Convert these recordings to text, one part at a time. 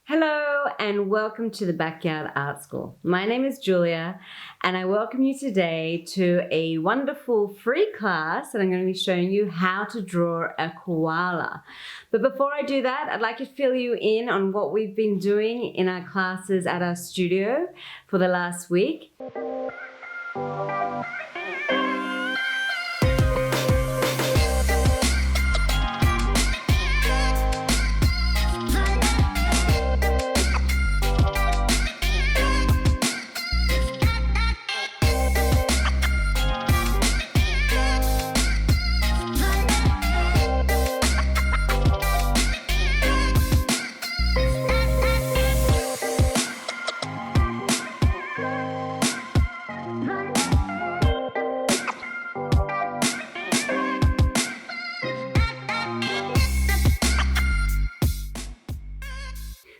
Hello and welcome to the Backyard Art School. My name is Julia and I welcome you today to a wonderful free class that I'm going to be showing you how to draw a koala. But before I do that, I'd like to fill you in on what we've been doing in our classes at our studio for the last week.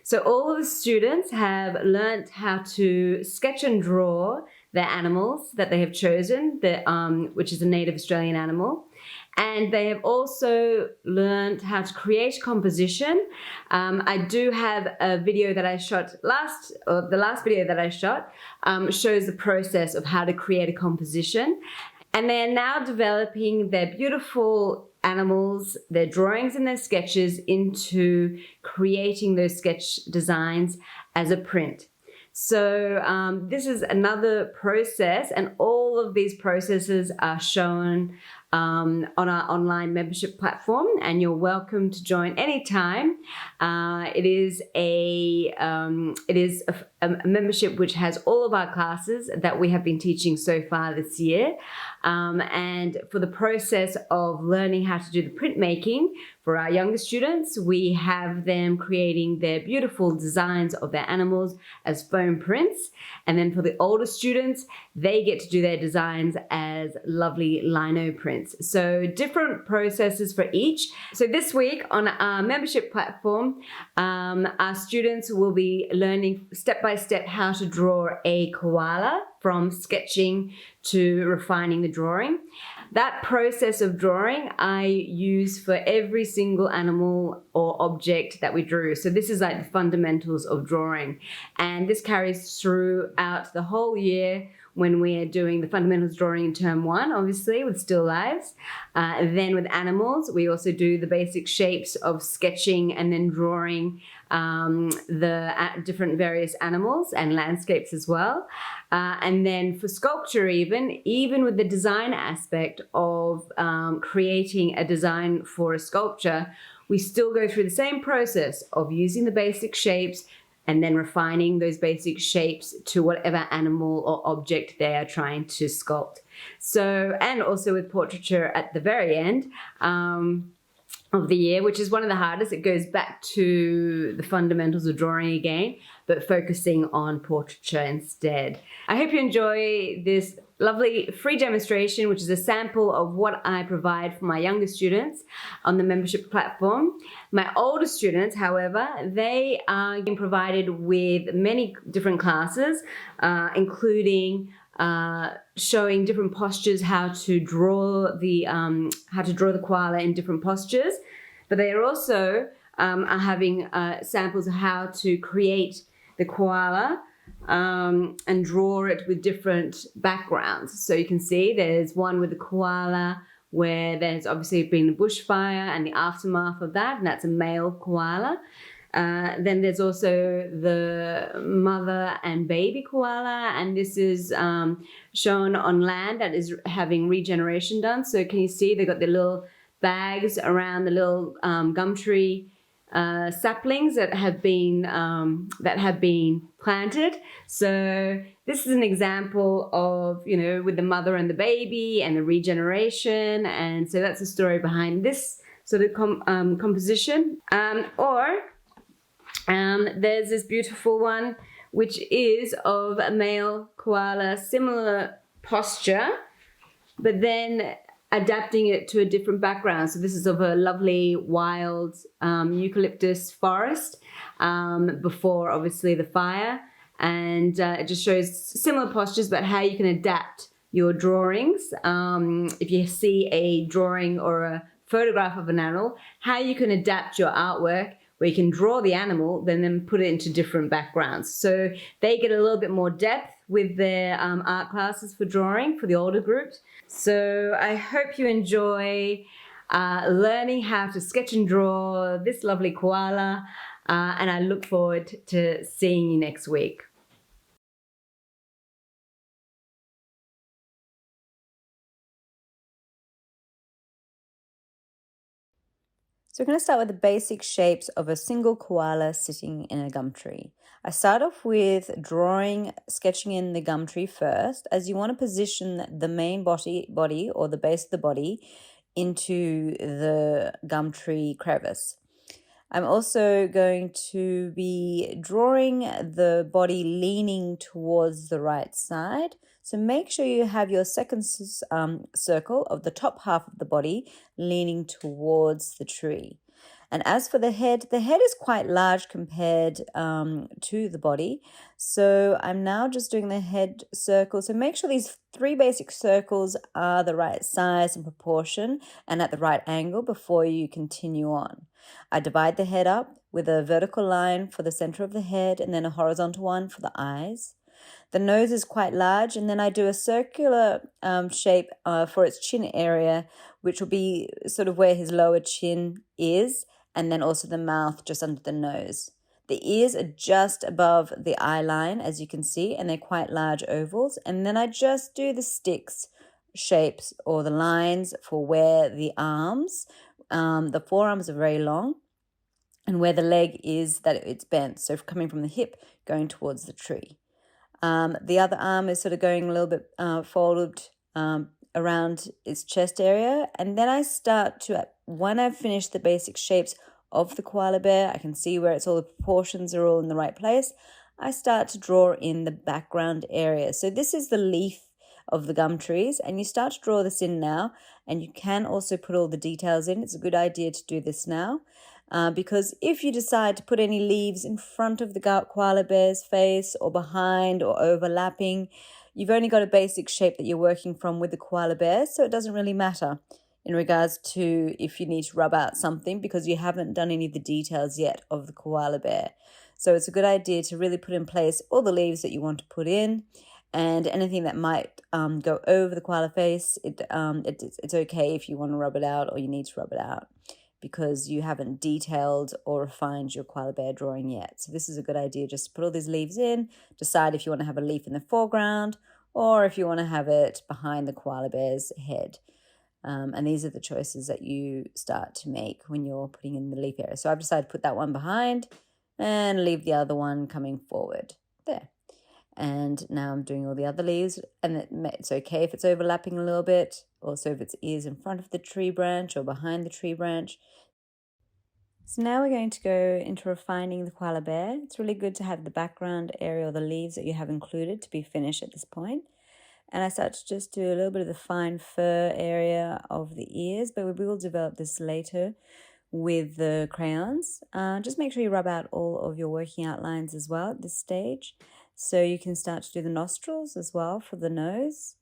So all of the students have learnt how to sketch and draw their animals that they have chosen, which is a native Australian animal. And they have also learned how to create composition. I do have a video that I shot the last video that I shot shows the process of how to create a composition. And they're now developing their beautiful animals, their drawings and their sketches into creating those sketch designs as a print. So this is another process, and all of these processes are shown on our online membership platform, and you're welcome to join anytime. It is a membership which has all of our classes that we have been teaching so far this year. And for the process of learning how to do the printmaking for our younger students, we have them creating their beautiful designs of their animals as foam prints. And then for the older students, they get to do their designs as lovely lino prints. So different processes for each. So this week on our membership platform, our students will be learning step by step how to draw a koala, from sketching to refining the drawing. That process of drawing I use for every single animal or object that we drew. So this is like the fundamentals of drawing. And this carries throughout the whole year when we are doing the fundamentals drawing in term 1, obviously, with still lives. Then with animals, we also do the basic shapes of sketching and then drawing the different various animals and landscapes as well. And then for sculpture even with the design aspect of creating a design for a sculpture, we still go through the same process of using the basic shapes and then refining those basic shapes to whatever animal or object they are trying to sculpt. So, and also with portraiture at the very end of the year, which is one of the hardest. It goes back to the fundamentals of drawing again, but focusing on portraiture instead. I hope you enjoy this lovely free demonstration, which is a sample of what I provide for my younger students on the membership platform. My older students, however, they are being provided with many different classes, including showing different postures, how to draw the koala in different postures. But they are also are having samples of how to create the koala and draw it with different backgrounds. So you can see there's one with the koala where there's obviously been a bushfire and the aftermath of that, and that's a male koala. Then there's also the mother and baby koala, and this is shown on land that is having regeneration done. So can you see they've got the little bags around the little gum tree saplings that have been planted. So this is an example of, with the mother and the baby and the regeneration, and so that's the story behind this sort of composition. There's this beautiful one, which is of a male koala, similar posture, but then adapting it to a different background. So this is of a lovely wild eucalyptus forest before obviously the fire, and it just shows similar postures, but how you can adapt your drawings. If you see a drawing or a photograph of an animal, how you can adapt your artwork where you can draw the animal, then put it into different backgrounds. So they get a little bit more depth with their art classes for drawing for the older groups. So I hope you enjoy learning how to sketch and draw this lovely koala, and I look forward to seeing you next week. So we're going to start with the basic shapes of a single koala sitting in a gum tree. I start off with sketching in the gum tree first, as you want to position the main body or the base of the body into the gum tree crevice. I'm also going to be drawing the body leaning towards the right side. So make sure you have your second circle of the top half of the body leaning towards the tree. And as for the head is quite large compared to the body. So I'm now just doing the head circle. So make sure these 3 basic circles are the right size and proportion and at the right angle before you continue on. I divide the head up with a vertical line for the center of the head and then a horizontal one for the eyes. The nose is quite large, and then I do a circular shape for its chin area, which will be sort of where his lower chin is, and then also the mouth just under the nose. The ears are just above the eye line, as you can see, and they're quite large ovals. And then I just do the sticks shapes or the lines for where the arms, the forearms are very long, and where the leg is that it's bent. So coming from the hip, going towards the tree. The other arm is sort of going a little bit folded around its chest area. And then I start to, when I've finished the basic shapes of the koala bear, I can see where it's all the proportions are all in the right place. I start to draw in the background area. So this is the leaf of the gum trees, and you start to draw this in now, and you can also put all the details in. It's a good idea to do this now. Because if you decide to put any leaves in front of the koala bear's face or behind or overlapping, you've only got a basic shape that you're working from with the koala bear, so it doesn't really matter in regards to if you need to rub out something because you haven't done any of the details yet of the koala bear. So it's a good idea to really put in place all the leaves that you want to put in, and anything that might go over the koala face, it's okay if you want to rub it out or you need to rub it out, because you haven't detailed or refined your koala bear drawing yet. So this is a good idea, just to put all these leaves in, decide if you want to have a leaf in the foreground or if you want to have it behind the koala bear's head. And these are the choices that you start to make when you're putting in the leaf area. So I've decided to put that one behind and leave the other one coming forward. There. And now I'm doing all the other leaves, and it's okay if it's overlapping a little bit, also if its ears in front of the tree branch or behind the tree branch. So now we're going to go into refining the koala bear. It's really good to have the background area or the leaves that you have included to be finished at this point. And I start to just do a little bit of the fine fur area of the ears, but we will develop this later with the crayons. Just make sure you rub out all of your working outlines as well at this stage. So you can start to do the nostrils as well for the nose.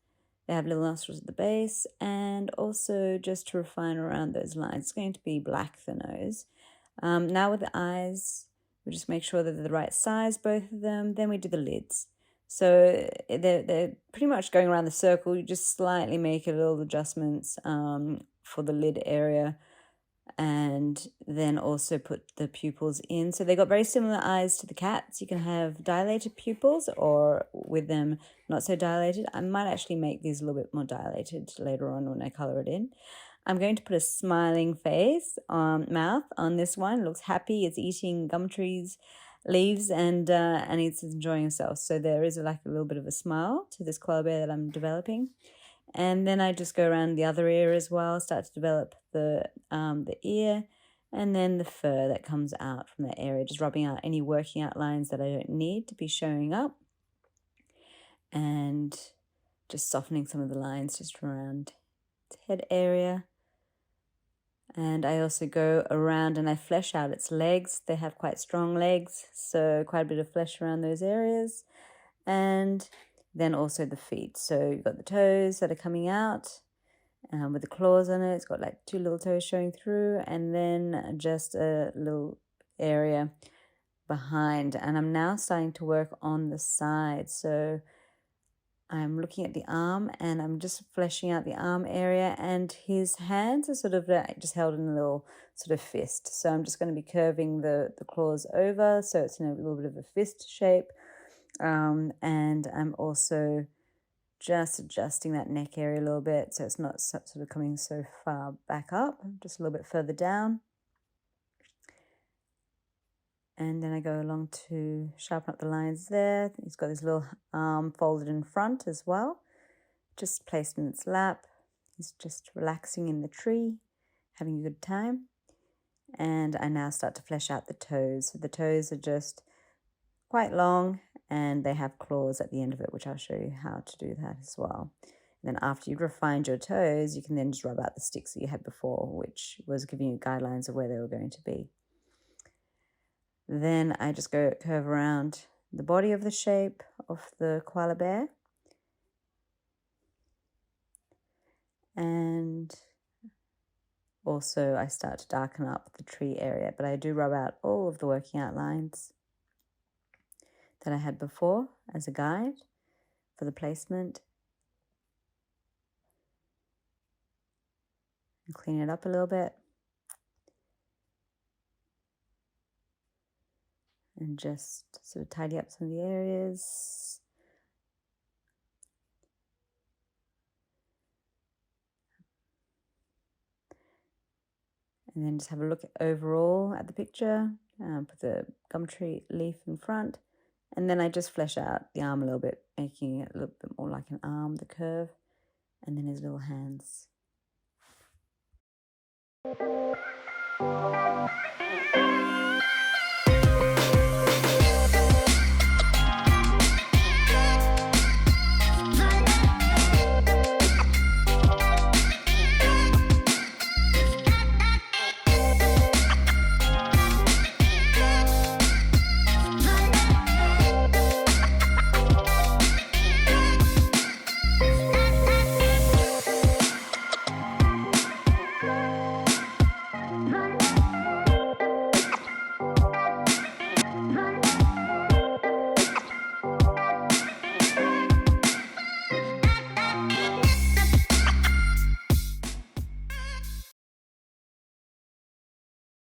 They have little nostrils at the base, and also just to refine around those lines. It's going to be black, the nose. Now with the eyes, we just make sure that they're the right size, both of them. Then we do the lids. So they're pretty much going around the circle. You just slightly make a little adjustments for the lid area, and then also put the pupils in. So they got very similar eyes to the cats. You can have dilated pupils or with them not so dilated. I might actually make these a little bit more dilated later on when I color it in. I'm going to put a smiling face mouth on this one. It looks happy. It's eating gum trees leaves and it's enjoying itself. So there is like a little bit of a smile to this koala bear that I'm developing. And then I just go around the other ear as well, start to develop the ear, and then the fur that comes out from that area, just rubbing out any working outlines that I don't need to be showing up, and just softening some of the lines just around its head area. And I also go around and I flesh out its legs. They have quite strong legs, so quite a bit of flesh around those areas. And then also the feet. So you've got the toes that are coming out with the claws on it. It's got like 2 little toes showing through, and then just a little area behind, and I'm now starting to work on the side. So I'm looking at the arm and I'm just fleshing out the arm area, and his hands are sort of just held in a little sort of fist. So I'm just going to be curving the claws over so it's in a little bit of a fist shape. And I'm also just adjusting that neck area a little bit so it's not sort of coming so far back up, just a little bit further down. And then I go along to sharpen up the lines there. He's got his little arm folded in front as well, just placed in its lap. He's just relaxing in the tree, having a good time. And I now start to flesh out the toes. So the toes are just quite long and they have claws at the end of it, which I'll show you how to do that as well. And then after you've refined your toes, you can then just rub out the sticks that you had before, which was giving you guidelines of where they were going to be. Then I just go curve around the body of the shape of the koala bear. And also I start to darken up the tree area, but I do rub out all of the working out lines that I had before as a guide for the placement. And clean it up a little bit. And just sort of tidy up some of the areas. And then just have a look overall at the picture. Put the gum tree leaf in front. And then I just flesh out the arm a little bit, making it a little bit more like an arm, the curve. And then his little hands.